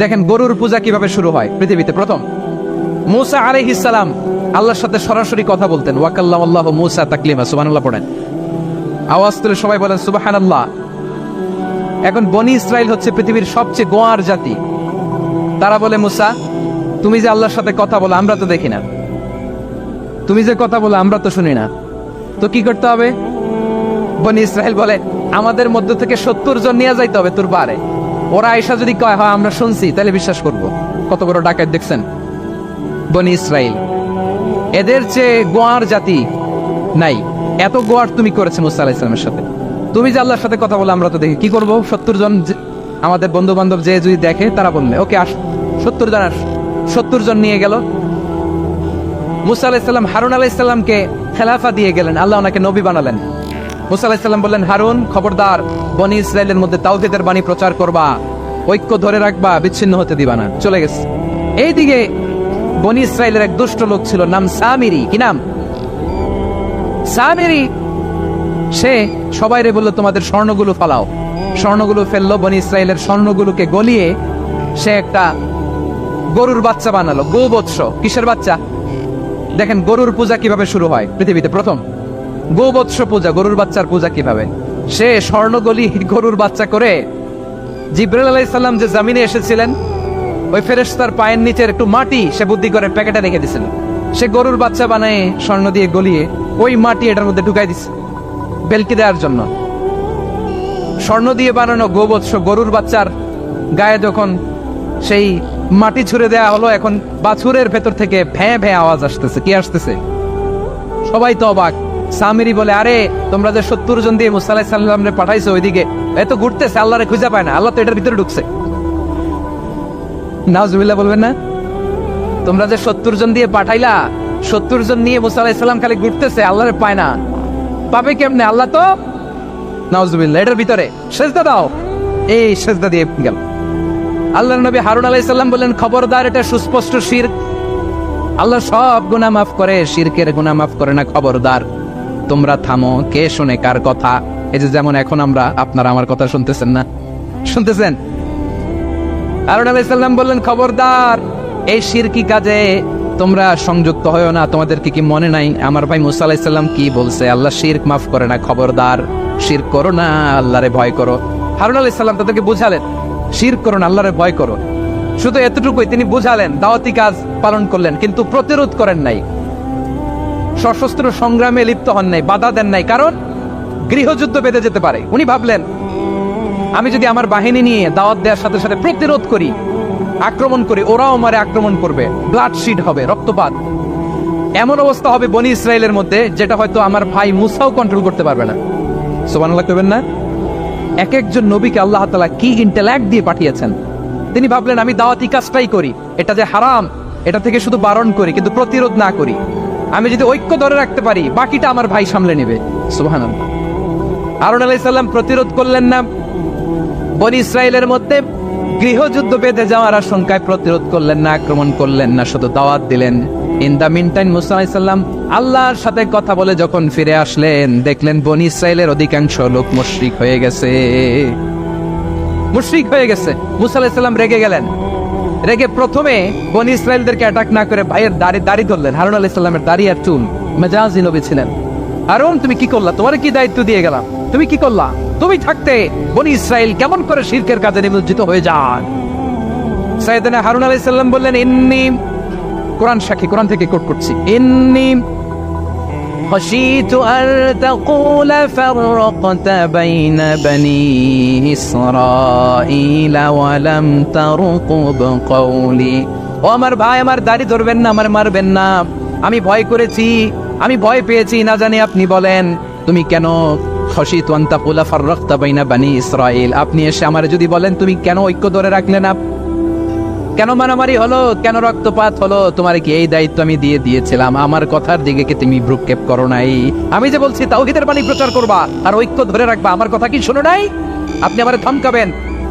দেখেন গরুর পূজা কিভাবে শুরু হয় পৃথিবীতে প্রথম। মূসা আলাইহিস সালাম আল্লাহর সাথে সরাসরি কথা বলতেন। ওয়াকাল্লামাল্লাহু মূসা তাকলিমা, সুবহানাল্লাহ পড়েন। আওয়াজ তুলে সবাই বলেন সুবহানাল্লাহ। এখন বনি ইসরাইল হচ্ছে পৃথিবীর সবচেয়ে গোয়ার জাতি। তারা বলে, মূসা তুমি যে আল্লাহর সাথে কথা বলো আমরা তো দেখি না, তুমি যে কথা বলো আমরা তো শুনি না, তো কি করতে হবে? বনি ইসরাইল বলে, আমাদের মধ্য থেকে 70 জন নিয়ে যাইতে হবে তোর বারে। ওরা আয়েশা যদি কয় হয় আমরা শুনছি, তাহলে বিশ্বাস করব। কত বড় ডাকাত দেখছেন বনি ইসরাইল। এদের চেয়ে গোয়ার জাতি নাই। এত গোয়ার তুমি করেছে মুসা আলাইহিস সালামের সাথে। তুমি যে আল্লাহর সাথে কথা বলো আমরা তো দেখি, কি করব? 70 জন আমাদের বন্ধু বান্ধব যে যদি দেখে তারা বলবে ওকে আস, 70 জন আস। 70 জন নিয়ে গেল। মুসা আলাইহিস সালাম হারুন আলাইহিস সালামকে খেলাফা দিয়ে গেলেন, আল্লাহ ওনাকে নবী বানালেন। মুসা আলাইহিস সালাম বললেন, হারুন খবরদার, বনি ইসরাইলের মধ্যে তাওহীদের বাণী প্রচার করবা, ঐক্য ধরে রাখবা, বিচ্ছিন্ন হতে দিবা না। চলে গেছে। এইদিকে বনি ইসরাইলের এক দুষ্ট লোক ছিল, নাম সামিরি। কি নাম? সামিরি। সে সবাইরে বললো তোমাদের স্বর্ণগুলো ফালাও। স্বর্ণগুলো ফেললো, বনি ইসরাইলের স্বর্ণগুলোকে গলিয়ে সে একটা গরুর বাচ্চা বানালো। গোবৎস। কিসের বাচ্চা? দেখেন গরুর পূজা কিভাবে শুরু হয় পৃথিবীতে প্রথম। গোবৎস পূজা, গরুর বাচ্চার পূজা কিভাবে। সে স্বর্ণগলি গরুর বাচ্চা করে জিবরাইল আলাইহিস সালাম যে জমিনে এসেছিলেন, ওই ফেরেশতার পায়ের নিচের একটু মাটি সে বুদ্ধি করে প্যাকেটে রেখে দিয়েছিল। সে গরুর বাচ্চা বানায় স্বর্ণ দিয়ে গলিয়ে ওই মাটি এটার মধ্যে ঢুকাই দিছে বেলকি দেওয়ার জন্য। স্বর্ণ দিয়ে বানানো গোবৎস গরুর বাচ্চার গায়ে যখন সেই মাটি ছুঁড়ে দেয়া হলো, এখন বাছুরের ভেতর থেকে ভ্যাঁ ভ্যাঁ আওয়াজ আসতেছে। কি আসতেছে? সবাই তো অবাক। সামিরি বলে, আরে তোমরা যে 70 জন দিয়ে মুসা আলাইহিস সালামরে পাঠাইছো ওইদিকে, এত ঘুরতেছে, আল্লাহরে খুঁজে পায় না, আল্লাহ তো এটার ভিতরে ঢুকছে। নাউজুবিল্লাহ বলবেন না? তোমরা যে 70 জন দিয়ে পাঠাইলা, 70 জন নিয়ে মুসা আলাইহিস সালাম খালি ঘুরতেছে, আল্লাহরে পায় না। পাবে কেমনে? আল্লাহ তো, নাউজুবিল্লাহ, এটার ভিতরে সেজদা দাও। এই সেজদা দিয়ে গেল। আল্লাহর নবী হারুন আলাইহিস সালাম বললেন, খবরদার, এটা সুস্পষ্ট শিরক। আল্লাহ সব গুনাহ মাফ করে, শিরকের গুনাহ মাফ করে না। খবরদার, তোমরা থামো। কে শুনে কার কথা? এই যে যেমন এখন আমরা, আপনারা আমার কথা শুনতেছেন না? শুনতেছেন? হারুন আলাইহিস সালাম বললেন, খবরদার, এই শিরকি কাজে তোমরা সংযুক্ত হয়ো না। তোমাদেরকে কি মনে নাই আমার ভাই মুসা আলাইহিস সালাম কি বলছে? আল্লাহ শিরক মাফ করে না। খবরদার, শিরক করো না, আল্লাহরে ভয় করো। হারুন আলাইহিস সালাম তাদেরকে বুঝালেন, শিরক করো না, আল্লাহরে ভয় করো। শুধু এতটুকুই তিনি বুঝালেন, দাওয়াতি কাজ পালন করলেন, কিন্তু প্রতিরোধ করেন নাই, সশস্ত্র সংগ্রামে লিপ্ত হন নাই, বাধা দেন নাই। কারণ গৃহযুদ্ধ বেঁধে যেতে পারে। উনি ভাবলেন, আমি যদি আমার বাহিনী নিয়ে দাওয়াত দেওয়ার সাথে সাথে প্রতিরোধ করি, আক্রমণ করি, ওরাও আমারে আক্রমণ করবে, ব্লাডশিড হবে, রক্তপাত। এমন অবস্থা হবে বনি ইসরাইলের মধ্যে যেটা হয়তো আমার ভাই মুসাও কন্ট্রোল করতে পারবে না। সুবহানাল্লাহ কইবেন না? এক একজন নবীকে আল্লাহ তাআলা কি ইন্টেলেক্ট দিয়ে পাঠিয়েছেন। তিনি ভাবলেন, আমি দাওয়াতি কাজটাই করি, এটা যে হারাম এটা থেকে শুধু বারণ করি, কিন্তু প্রতিরোধ না করি। আমি যদি ঐক্য ধরে রাখতে পারি, বাকিটা আমার ভাই সামলে নেবে। সুবহানাল্লাহ। হারুন আলাইহিস সালাম প্রতিরোধ করলেন না। বনি ইসরাইলের মধ্যে গৃহযুদ্ধ বেঁধে যাওয়ার আশঙ্কায় প্রতিরোধ করলেন না, আক্রমণ করলেন না, শুধু দাওয়াত দিলেন। ইন দা মিন টাইম মুসা আলাইহিস সালাম আল্লাহর সাথে কথা বলে যখন ফিরে আসলেন, দেখলেন বনি ইসরাইলের অধিকাংশ লোক মুশরিক হয়ে গেছে। মুশরিক হয়ে গেছে। মুসা আলাইহিস সালাম রেগে গেলেন। রেগে প্রথমে বনি ইসরাইলদেরকে অ্যাটাক না করে ভাইয়ের দাড়ি ধরলেন। হারুন আলাইহিস সালামের দাড়ি আর চুল। মেজাজি নবী ছিলেন। হারুন, তুমি কি করলা? তোমার কি দায়িত্ব দিয়ে গেলাম, তুমি কি করলা? তুমি থাকতে বনি ইসরাইল কেমন করে শিরকের কাজে নিমজ্জিত হয়ে যায়? সাইয়েদনা হারুন আলাইহিস সালাম বললেন, ইন্নী, কোরআন সাক্ষী, কোরআন থেকে কোট করছি, ইন্নী خشيت أن تقول فرقت بين بني إسرائيل ولم ترقب قولي। ও আমার ভাই, আমার দাড়ি ধরবেন না, আমার মারবেন না। আমি ভয় করেছি, আমি ভয় পেয়েছি, না জানি আপনি বলেন তুমি কেন খশিত আন তাকুলা ফাররাকতা বাইনা বানি ইসরাইল। আপনি এসে আমারে যদি বলেন তুমি কেন ঐক্য ধরে রাখলে না, কেন মারামারি হলো, কেন রক্তপাত হলো, তোমার কি এই দায়িত্ব আমি দিয়ে দিয়েছিলাম? আমার কথার দিকে কি তুমি ভ্রুক্ষেপ করো নাই? আমি যে বলছি তাওহীদের বাণী প্রচার করবা আর ঐক্য ধরে রাখবা, আমার কথা কি শোনো নাই? আপনি আমারে ধমকাবেন,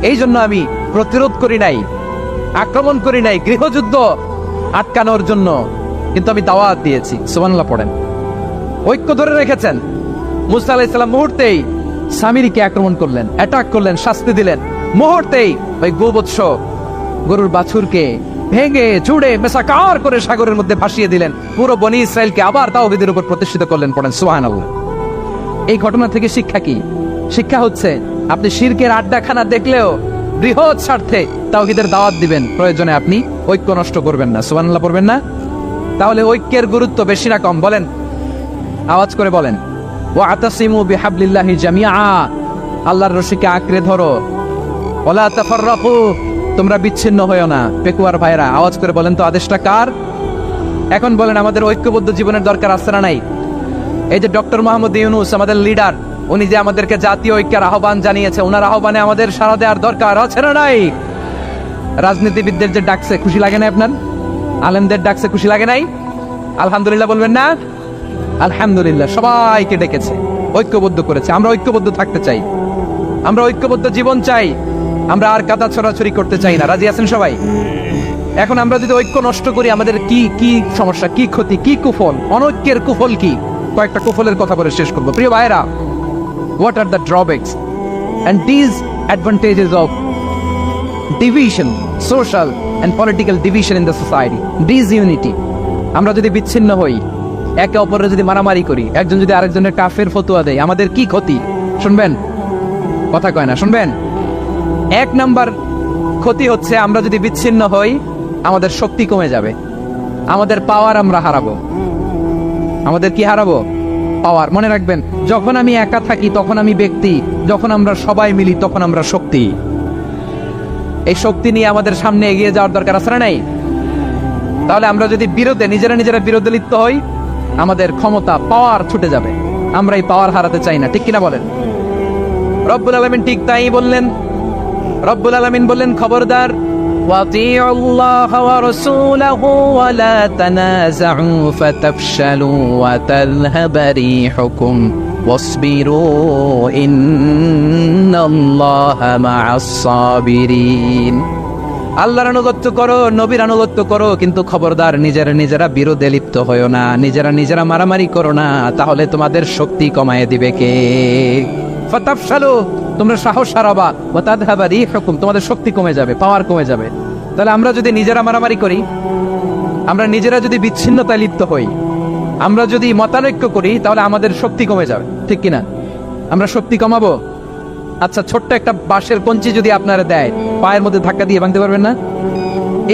এই জন্য আমি প্রতিরোধ করি নাই, আক্রমণ করি নাই, গৃহযুদ্ধ আটকানোর জন্য কিন্তু আমি দাওয়াত দিয়েছি। সুবহানাল্লাহ পড়েন। ঐক্য ধরে রেখেছেন। মুসা আলাইহিস সালাম মুহূর্তেই সামিরিকে আক্রমণ করলেন, অ্যাটাক করলেন, শাস্তি দিলেন। মুহূর্তেই ওই গোবৎস গরুর বাছুরকে ভেঙে চুড়ে মেসাকার করে সাগরের মধ্যে ভাসিয়ে দিলেন, পুরো বনি ইসরায়েলকে আবার তাওহীদের উপর প্রতিষ্ঠিত করলেন। পড়েন সুবহানাল্লাহ। এই ঘটনা থেকে শিক্ষা কি? শিক্ষা হচ্ছে আপনি শিরকের আড্ডাখানা দেখলেও বৃহৎ স্বার্থে তাওহীদের দাওয়াত দিবেন, প্রয়োজনে আপনি ঐক্য নষ্ট করবেন না। সুবহানাল্লাহ পড়বেন না? তাহলে ঐক্যের গুরুত্ব বেশি না কম বলেন? আওয়াজ করে বলেন। ওয়াতাসিমু বিহাবলিল্লাহি জামিআ, আল্লাহর রশিকে আঁকড়ে ধরো। ওয়ালা তাফাররাকু, তোমরা বিচ্ছিন্ন হয়ো না। পেকুয়ার ভাইরা আওয়াজ করে বলেন তো আদেশটা কার? এখন বলেন আমাদের ঐক্যবদ্ধ জীবনের দরকার আছে না নাই? এই যে ডক্টর মোহাম্মদ ইউনূস আমাদের লিডার, উনি যে আমাদেরকে জাতীয় ঐক্যের আহ্বান জানিয়েছে, ওনার আহ্বানে আমাদের সাড়া দেওয়ার দরকার আছে না নাই? রাজনীতিবিদদের যে ডাকছে খুশি লাগে না আপনার? আলেমদের ডাকছে খুশি লাগে নাই? আলহামদুলিল্লাহ বলবেন না? আলহামদুলিল্লাহ, সবাইকে ডেকেছে, ঐক্যবদ্ধ করেছে। আমরা ঐক্যবদ্ধ থাকতে চাই, আমরা ঐক্যবদ্ধ জীবন চাই, আমরা আর কাদা ছড়াছড়ি করতে চাই না। রাজি আছেন সবাই? এখন আমরা যদি ঐক্য নষ্ট করি আমাদের কি কি সমস্যা, কি ক্ষতি, কি কুফল? অনৈক্যের কুফল কি? কয়েকটা কুফলের কথা বলে শেষ করবো। প্রিয় ভাইরা, what are the drawbacks and disadvantages of division, social and political division in the society? Disunity, আমরা যদি বিচ্ছিন্ন হই, একে অপরের যদি মারামারি করি, একজন যদি আরেকজনের কাফের ফতোয়া দেয়, আমাদের কি ক্ষতি? শুনবেন? কথা কয় না, শুনবেন? এক নাম্বার ক্ষতি হচ্ছে আমরা যদি বিচ্ছিন্ন হই আমাদের শক্তি কমে যাবে, আমাদের পাওয়ার আমরা হারাবো। আমাদের কি হারাবো? পাওয়ার। মনে রাখবেন, যখন আমি একা থাকি তখন আমি ব্যক্তি, যখন আমরা সবাই মিলি তখন আমরা শক্তি। এই শক্তি নিয়ে আমাদের সামনে এগিয়ে যাওয়ার দরকার আছে না নাই? তাহলে আমরা যদি বিরোধে নিজেরা বিরোধে লিপ্ত হই আমাদের ক্ষমতা, পাওয়ার ছুটে যাবে। আমরা এই পাওয়ার হারাতে চাই না, ঠিক কিনা বলেন? রব্বুল আলামিন ঠিক তাই বললেন। রব্বুল আলামিন বললেন, খবরদার, وَأَطِيعُوا اللَّهَ وَرَسُولَهُ وَلَا تَنَازَعُوا فَتَفْشَلُوا وَتَذْهَبَ رِيحُكُمْ وَاصْبِرُوا إِنَّ اللَّهَ مَعَ الصَّابِرِينَ। আল্লাহর আনুগত্য করো, নবীর আনুগত্য করো, কিন্তু খবরদার নিজেরা বিরোধে লিপ্ত হয়ো না, নিজেরা মারামারি করো না, তাহলে তোমাদের শক্তি কমায় দিবে কে? ফাতাফশালু, তোমরা সাহস হারাবা, ওয়া তাযহাবা রিহুকুম, তোমাদের শক্তি কমে যাবে, পাওয়ার কমে যাবে। তাহলে আমরা যদি নিজেরা মারামারি করি, আমরা নিজেরা যদি বিচ্ছিন্নতায় লিপ্ত হই, আমরা যদি মতানৈক্য করি, তাহলে আমাদের শক্তি কমে যাবে, ঠিক কিনা? আমরা শক্তি কমাবো। আচ্ছা, ছোট্ট একটা বাঁশের কঞ্চি যদি আপনারা দেয়, পায়ের মধ্যে ধাক্কা দিয়ে ভাঙতে পারবেন না?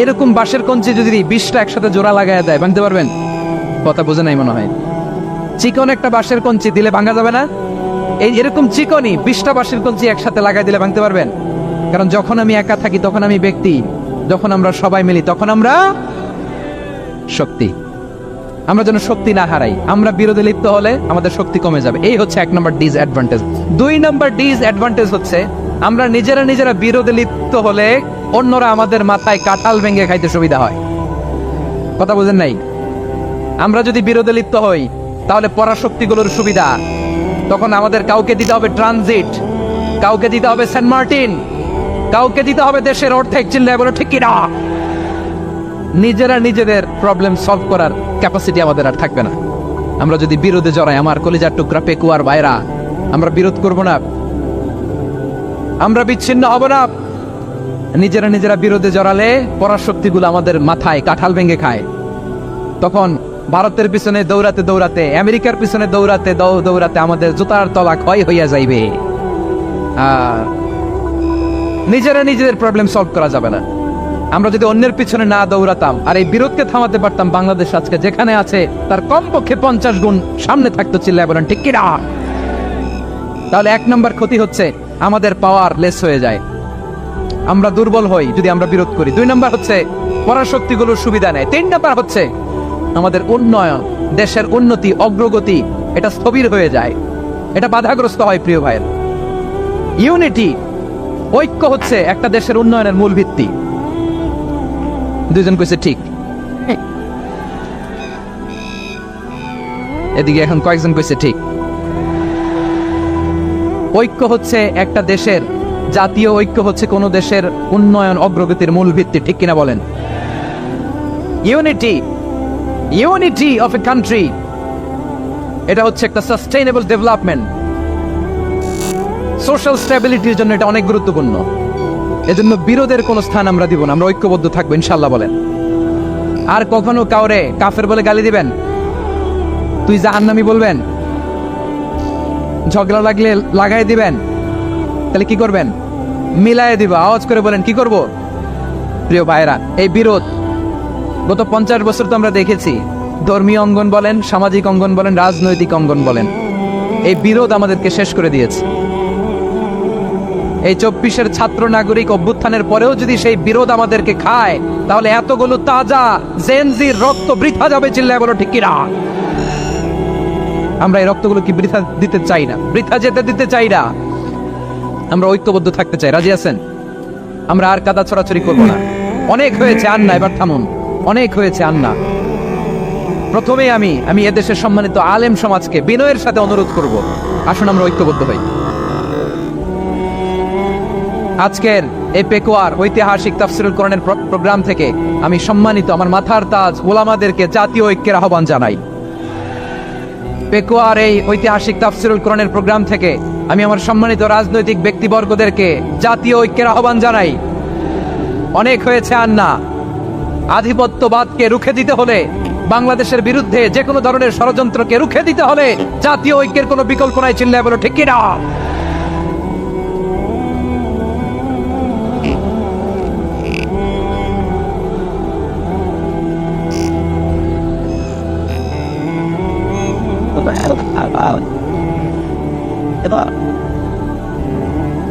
এরকম বাঁশের কঞ্চি যদি 20টা একসাথে জোড়া লাগায় দেয়, ভাঙতে পারবেন? কথা বুঝে নাই মনে হয়। চিকন একটা বাঁশের কঞ্চি দিলে ভাঙা যাবে না? এরকম চিকনই 20টা বাঁশের কঞ্চি একসাথে লাগাই দিলে ভাঙতে পারবেন? কারণ যখন আমি একা থাকি তখন আমি ব্যক্তি, যখন আমরা সবাই মিলি তখন আমরা শক্তি। আমরা যেন শক্তি না হারাই। আমরা বিরোধে লিপ্ত হলে আমাদের শক্তি কমে যাবে। এই হচ্ছে 1 নম্বর ডিসঅ্যাডভান্টেজ। 2 নম্বর ডিসঅ্যাডভান্টেজ হচ্ছে আমরা নিজেরা বিরোধে লিপ্ত হলে অন্যরা আমাদের মাথায় কাঁঠাল ভেঙে খাইতে সুবিধা হয়। কথা বুঝেন নাই? আমরা যদি বিরোধে লিপ্ত হই তাহলে পরাশক্তিগুলোর সুবিধা, তখন আমাদের কাউকে দিতে হবে ট্রানজিট, কাউকে দিতে হবে সেন্ট মার্টিন, কাউকে দিতে হবে দেশের অর্ধেক। চিল্লায় বলো ঠিক কিনা? নিজেদের প্রবলেম সলভ করার ক্যাপাসিটি আমাদের আর থাকবে না। আমরা যদি বিরোধে জড়াই, আমার কলিজার টুকরা পেকুয়ার ভাইরা, আমরা বিরোধ করব না, আমরা বিচ্ছিন্ন হব না। নিজেরা বিরোধে জড়ালে পরাশক্তিগুলো আমাদের মাথায় কাঁঠাল ভেঙে খায়। তখন ভারতের পিছনে দৌড়াতে, আমেরিকার পিছনে দৌড়াতে আমাদের জুতার তলা ক্ষয় হইয়া যাইবে। নিজেদের প্রবলেম সলভ করা যাবে না। আমরা যদি অন্যের পিছনে না দৌড়াতাম আর এই বিরোধকে থামাতে পারতাম, বাংলাদেশ আজকে যেখানে আছে তার কমপক্ষে 50 গুণ সামনে থাকতো। চিল্লায় বলেন ঠিক কিনা? তাহলে 1 নম্বর ক্ষতি হচ্ছে আমাদের পাওয়ার লেস হয়ে যায়, আমরা দুর্বল হই যদি আমরা বিরোধ করি। 2 নম্বর হচ্ছে পরাশক্তিগুলোর সুবিধা নেয়। 3 নম্বর হচ্ছে আমাদের উন্নয়ন, দেশের উন্নতি, অগ্রগতি, এটা স্থবির হয়ে যায়, এটা বাধাগ্রস্ত হয়। প্রিয় ভাইয়ের, ইউনিটি, ঐক্য হচ্ছে একটা দেশের উন্নয়নের মূল ভিত্তি। 2 জন কইছে ঠিক, এদিকে এখন কয়েকজন কইছে ঠিক। ঐক্য হচ্ছে একটা দেশের, জাতীয় ঐক্য হচ্ছে কোন দেশের উন্নয়ন, অগ্রগতির মূল ভিত্তি, ঠিক কিনা বলেন? ইউনিটি অফ এ কান্ট্রি, এটা হচ্ছে একটা সাস্টেইনেবল ডেভেলপমেন্ট, সোশ্যাল স্ট্যাবিলিটির জন্য এটা অনেক গুরুত্বপূর্ণ। এজন্য বিরোধের কোনো স্থান আমরা দিব না, আমরা ঐক্যবদ্ধ থাকবো ইনশাআল্লাহ বলেন। আর কখনো কাউরে কাফের বলে গালি দিবেন, তুই জাহান্নামী বলবেন, ঝগড়া লাগলে লাগাই দিবেন, তাহলে কি করবেন? মিলায়ে দিবা। আওয়াজ করে বলেন কি করব? প্রিয় ভাইরা, এই বিরোধ গত 50 বছর তো আমরা দেখেছি, ধর্মীয় অঙ্গন বলেন, সামাজিক অঙ্গন বলেন, রাজনৈতিক অঙ্গন বলেন, এই বিরোধ আমাদেরকে শেষ করে দিয়েছে। এই 24-এর ছাত্র নাগরিক অভ্যুত্থানের পরেও যদি সেই বিরোধ আমাদেরকে খায়, তাহলে এতগুলো তাজা জেনজির রক্ত বৃথা যাবে। চিল্লায় বলো ঠিক কিনা? আমরা এই রক্তগুলো কি বৃথা দিতে চাই না, বৃথা যেতে দিতে চাই না। আমরা ঐক্যবদ্ধ থাকতে চাই। রাজি আছেন? আমরা আর কাদা ছড়াছড়ি করবো না। অনেক হয়েছে, আন্না, এবার থামুন। অনেক হয়েছে, আন্না। প্রথমে আমি এদেশের সম্মানিত আলেম সমাজকে বিনয়ের সাথে অনুরোধ করব, আসুন আমরা ঐক্যবদ্ধ হই। আজকের এই পেকুয়ার ঐতিহাসিক তাফসীরুল কোরআনের প্রোগ্রাম থেকে আমি সম্মানিত আমার মাথার তাজ ওলামাদেরকে জাতীয় ঐক্যের আহ্বান জানাই। পেকুয়ার এই ঐতিহাসিক তাফসীরুল কোরআনের প্রোগ্রাম থেকে আমি আমার সম্মানিত রাজনৈতিক ব্যক্তিবর্গদেরকে জাতীয় ঐক্যের আহ্বান জানাই। অনেক হয়েছে, আন্না। আধিপত্যবাদকে রুখে দিতে হলে, বাংলাদেশের বিরুদ্ধে যে কোনো ধরনের ষড়যন্ত্রকে রুখে দিতে হলে জাতীয় ঐক্যের কোনো বিকল্প নাই। চিল্লায় বলো ঠিক কিনা?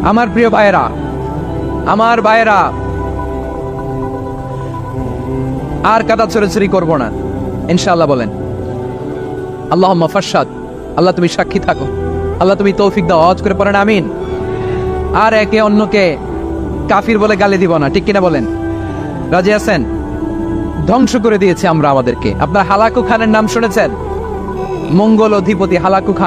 আমার প্রিয় ভাইয়েরা, আমার ভাইয়েরা, আর কাদা ছড়াছড়ি করব না ইনশাআল্লাহ বলেন। আল্লাহুম্মা ফাশহাদ। আল্লাহ তুমি সাক্ষী থাকো, আল্লাহ তুমি তৌফিক দাও। আওয়াজ করে পড়েন আমিন। আর একে অন্যকে কাফির বলে গালি দিব না, ঠিক কিনা বলেন? রাজি আছেন? ধ্বংস করে দিয়েছে আমরা আমাদেরকে। আপনার হালাকু খানের নাম শুনেছেন? মঙ্গল অধিপতি হালাকু খান।